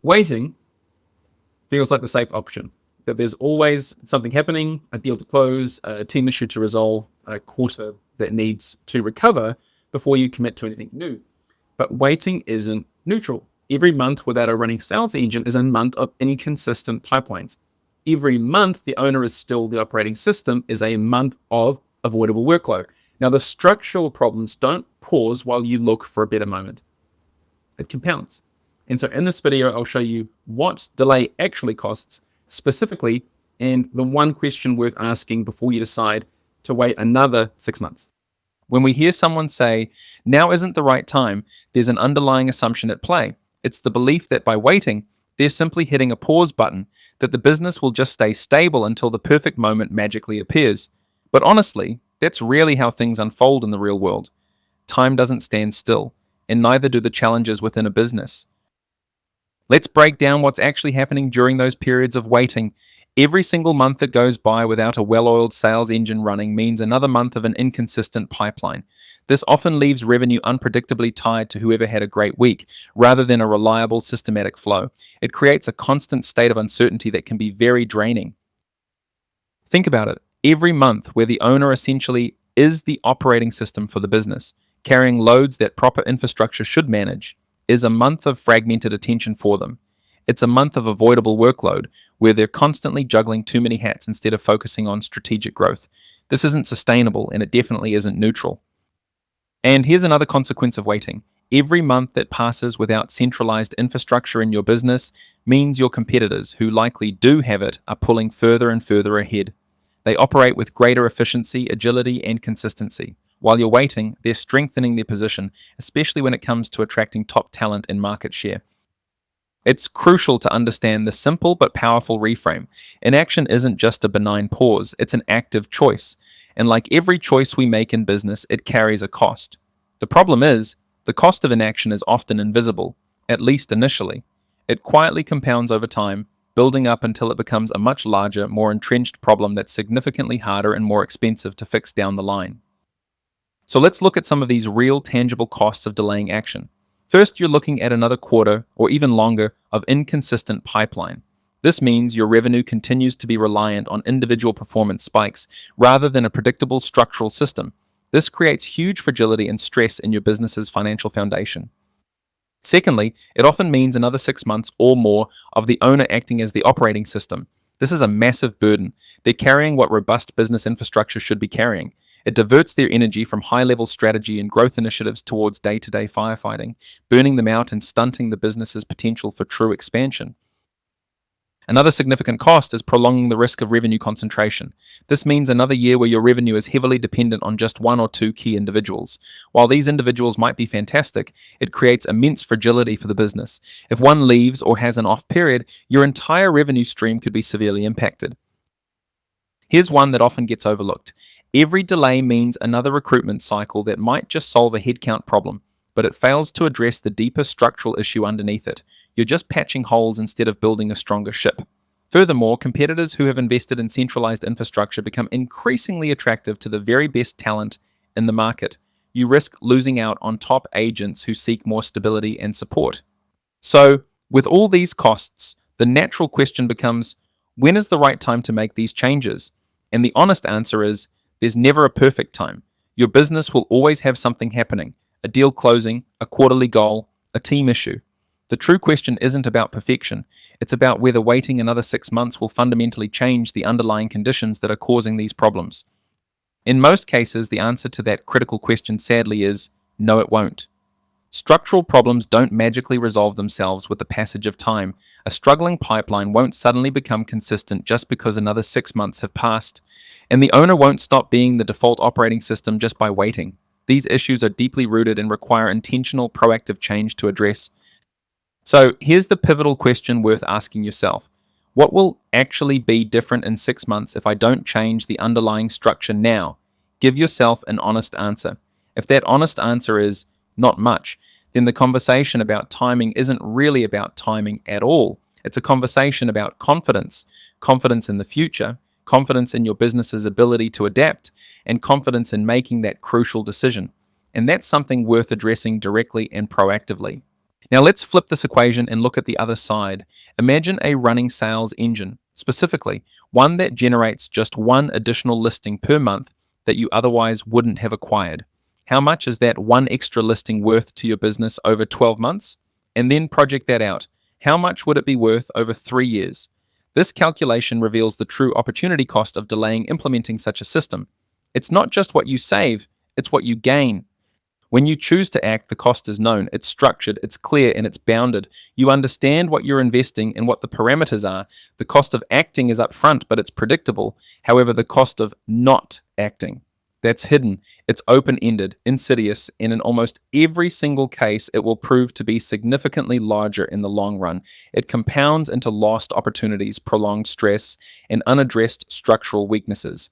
Waiting feels like the safe option. That there's always something happening, a deal to close, a team issue to resolve, a quarter that needs to recover before you commit to anything new. But waiting isn't neutral. Every month without a running sales engine is a month of inconsistent pipelines. Every month the owner is still the operating system is a month of avoidable workload. Now, the structural problems don't pause while you look for a better moment. It compounds. And so in this video, I'll show you what delay actually costs specifically, and the one question worth asking before you decide to wait another 6 months. When we hear someone say, now isn't the right time, there's an underlying assumption at play. It's the belief that by waiting, they're simply hitting a pause button, that the business will just stay stable until the perfect moment magically appears. But honestly, that's rarely how things unfold in the real world. Time doesn't stand still, and neither do the challenges within a business. Let's break down what's actually happening during those periods of waiting. Every single month that goes by without a well-oiled sales engine running means another month of an inconsistent pipeline. This often leaves revenue unpredictably tied to whoever had a great week, rather than a reliable, systematic flow. It creates a constant state of uncertainty that can be very draining. Think about it. Every month where the owner essentially is the operating system for the business, carrying loads that proper infrastructure should manage, is a month of fragmented attention for them. It's a month of avoidable workload where they're constantly juggling too many hats instead of focusing on strategic growth. This isn't sustainable, and it definitely isn't neutral. And here's another consequence of waiting. Every month that passes without centralized infrastructure in your business means your competitors, who likely do have it, are pulling further and further ahead. They operate with greater efficiency, agility, and consistency. While you're waiting, they're strengthening their position, especially when it comes to attracting top talent and market share. It's crucial to understand the simple but powerful reframe. Inaction isn't just a benign pause, it's an active choice. And like every choice we make in business, it carries a cost. The problem is, the cost of inaction is often invisible, at least initially. It quietly compounds over time, building up until it becomes a much larger, more entrenched problem that's significantly harder and more expensive to fix down the line. So let's look at some of these real, tangible costs of delaying action. First, you're looking at another quarter, or even longer, of inconsistent pipeline. This means your revenue continues to be reliant on individual performance spikes rather than a predictable structural system. This creates huge fragility and stress in your business's financial foundation. Secondly, it often means another 6 months or more of the owner acting as the operating system. This is a massive burden. They're carrying what robust business infrastructure should be carrying. It diverts their energy from high-level strategy and growth initiatives towards day-to-day firefighting, burning them out and stunting the business's potential for true expansion. Another significant cost is prolonging the risk of revenue concentration. This means another year where your revenue is heavily dependent on just one or two key individuals. While these individuals might be fantastic, it creates immense fragility for the business. If one leaves or has an off period, your entire revenue stream could be severely impacted. Here's one that often gets overlooked. Every delay means another recruitment cycle that might just solve a headcount problem, but it fails to address the deeper structural issue underneath it. You're just patching holes instead of building a stronger ship. Furthermore, competitors who have invested in centralized infrastructure become increasingly attractive to the very best talent in the market. You risk losing out on top agents who seek more stability and support. So, with all these costs, the natural question becomes, when is the right time to make these changes? And the honest answer is, there's never a perfect time. Your business will always have something happening, a deal closing, a quarterly goal, a team issue. The true question isn't about perfection. It's about whether waiting another 6 months will fundamentally change the underlying conditions that are causing these problems. In most cases, the answer to that critical question, sadly, is no, it won't. Structural problems don't magically resolve themselves with the passage of time. A struggling pipeline won't suddenly become consistent just because another 6 months have passed. And the owner won't stop being the default operating system just by waiting. These issues are deeply rooted and require intentional, proactive change to address. So here's the pivotal question worth asking yourself. What will actually be different in 6 months if I don't change the underlying structure now? Give yourself an honest answer. If that honest answer is not much, then the conversation about timing isn't really about timing at all. It's a conversation about confidence, confidence in the future, confidence in your business's ability to adapt, and confidence in making that crucial decision. And that's something worth addressing directly and proactively. Now let's flip this equation and look at the other side. Imagine a running sales engine, specifically one that generates just one additional listing per month that you otherwise wouldn't have acquired. How much is that one extra listing worth to your business over 12 months? And then project that out. How much would it be worth over 3 years? This calculation reveals the true opportunity cost of delaying implementing such a system. It's not just what you save, it's what you gain. When you choose to act, the cost is known, it's structured, it's clear, and it's bounded. You understand what you're investing and what the parameters are. The cost of acting is upfront, but it's predictable. However, the cost of not acting, that's hidden, it's open-ended, insidious, and in almost every single case, it will prove to be significantly larger in the long run. It compounds into lost opportunities, prolonged stress, and unaddressed structural weaknesses.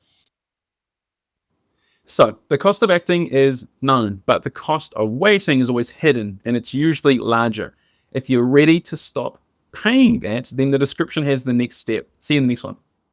So the cost of acting is known, but the cost of waiting is always hidden, and it's usually larger. If you're ready to stop paying that, then the description has the next step. See you in the next one.